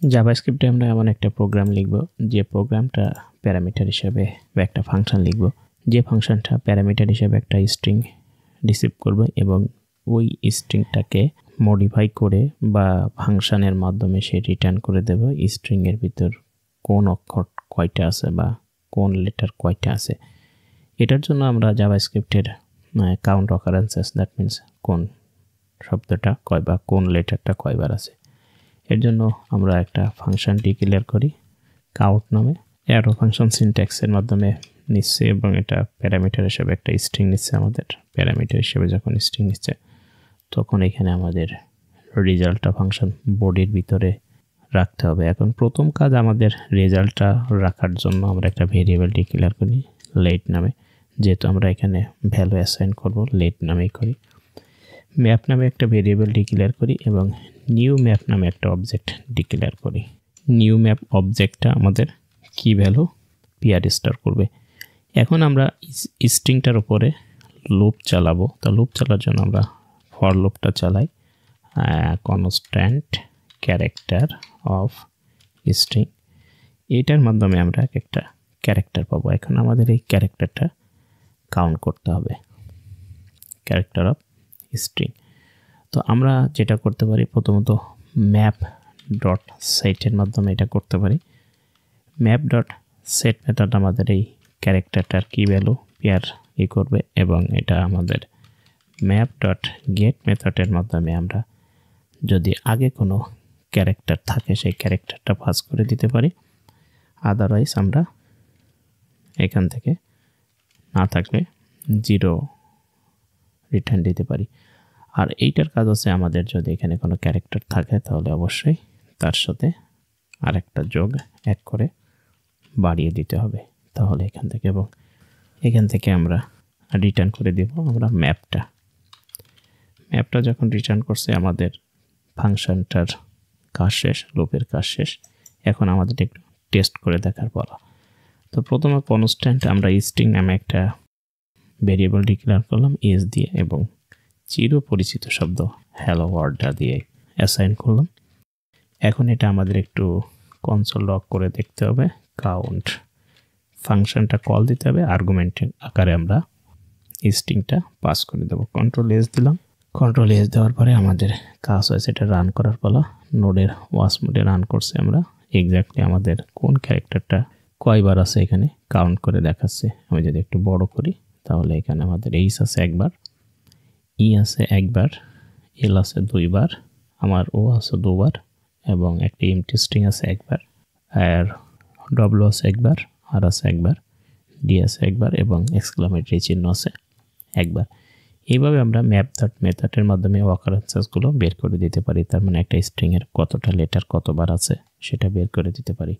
জাভাস্ক্রিপ্টে আমরা এমন একটা প্রোগ্রাম লিখব যে প্রোগ্রামটা প্যারামিটার হিসেবে বা একটা ফাংশন লিখব, যে ফাংশনটা প্যারামিটার হিসেবে একটা স্ট্রিং রিসিভ করবে এবং ওই স্ট্রিংটাকে মডিফাই করে বা ফাংশনের মাধ্যমে সে রিটার্ন করে দেবে স্ট্রিংয়ের ভিতর কোন অক্ষর কয়টা আছে বা কোন লেটার কয়টা আছে। এটার জন্য আমরা জাভাস্ক্রিপ্টের কাউন্ট অকারেন্সেস, দ্যাট মিনস কোন শব্দটা কয় বা কোন লেটারটা কয়বার আছে, এর জন্য আমরা একটা ফাংশন ডিক্লেয়ার করি কাউন্ট নামে। অ্যারো ফাংশন সিনট্যাক্সের মাধ্যমে নিচ্ছে এবং এটা প্যারামিটার হিসেবে একটা স্ট্রিং নিচ্ছে। আমাদের প্যারামিটার হিসেবে যখন স্ট্রিং নিচ্ছে তখন এখানে আমাদের রেজাল্টটা ফাংশন বডির ভিতরে রাখতে হবে। এখন প্রথম কাজ আমাদের রেজাল্টটা রাখার জন্য আমরা একটা ভেরিয়েবল ডিক্লেয়ার করি লেট নামে, যেহেতু আমরা এখানে ভ্যালু অ্যাসাইন করব লেট নামেই করি। ম্যাপ নামে একটা ভেরিয়েবল ডিক্লেয়ার করি এবং নিউ ম্যাপ নামে একটা অবজেক্ট ডিক্লেয়ার করি। নিউ ম্যাপ অবজেক্টটা আমাদের কি ভ্যালু পিআর স্টার করবে। এখন আমরা স্ট্রিংটার উপরে লুপ চালাবো। তো লুপ চালার জন্য আমরা ফর লুপটা চালাই কনস্ট্যান্ট ক্যারেক্টার অফ স্ট্রিং। এটার মাধ্যমে আমরা একটা ক্যারেক্টার পাবো। এখন আমাদের এই ক্যারেক্টারটা কাউন্ট করতে হবে, ক্যারেক্টার অফ স্ট্রিং। তো আমরা যেটা করতে পারি প্রথমত ম্যাপ ডট সেটের মাধ্যমে এটা করতে পারি। ম্যাপ ডট সেট মেথড আমাদের এই ক্যারেক্টারটার কি ভ্যালু পেয়ার করবে এবং এটা আমাদের ম্যাপ ডট গেট মেথডের মাধ্যমে আমরা যদি আগে কোনো ক্যারেক্টার থাকে সেই ক্যারেক্টারটা পাস করে দিতে পারি। আদারওয়াইজ আমরা এখান থেকে না থাকলে 0 রিটার্ন দিতে পারি। আর এইটার কাজ হচ্ছে আমাদের যদি এখানে কোনো ক্যারেক্টার থাকে তাহলে অবশ্যই তার সাথে আরেকটা যোগ এক করে বাড়িয়ে দিতে হবে, তাহলে এখান থেকে এবং এখান থেকে আমরা রিটার্ন করে দেব আমরা ম্যাপটা। ম্যাপটা যখন রিটার্ন করছে আমাদের ফাংশনটার কাজ শেষ, লুপের কাজ শেষ। এখন আমাদের একটু টেস্ট করে দেখার পালা। তো প্রথমে কনস্ট্যান্ট আমরা স্ট্রিং নামে একটা ভেরিয়েবল ডিক্লেয়ার করলাম এস দিয়ে এবং চির পরিচিত শব্দ হ্যালো ওয়ার্ডটা দিয়ে অ্যাসাইন করলাম। এখন এটা আমাদের একটু কনসোল লগ করে দেখতে হবে। কাউন্ট ফাংশনটা কল দিতে হবে, আর্গুমেন্টের আকারে আমরা স্ট্রিংটা পাস করে দেবো। কন্ট্রোল এস দিলাম। কন্ট্রোল এস দেওয়ার পরে আমাদের কাজ হয়েছে এটা রান করার পালা। নোডের ওয়াচ মোডে রান করছে আমরা। এক্স্যাক্টলি আমাদের কোন ক্যারেক্টারটা কয়বার আছে এখানে কাউন্ট করে দেখাচ্ছে। আমি যদি একটু বড় করি তাহলে এখানে আমাদের এইচ আছে একবার, ই আছে একবার, এল আছে 2 বার, আমার ও আছে 2 বার এবং একটা এমটি স্ট্রিং আছে একবার, আর ডব্লিউ আছে একবার, আর আছে একবার, ডি আছে একবার এবং এক্সক্লামেটরি চিহ্ন আছে একবার। এইভাবে আমরা ম্যাপ ডট মেথডের মাধ্যমে অকারেন্সেসগুলো বের করে দিতে পারি। তার মানে একটা স্ট্রিংয়ের কতটা লেটার কতবার আছে সেটা বের করে দিতে পারি।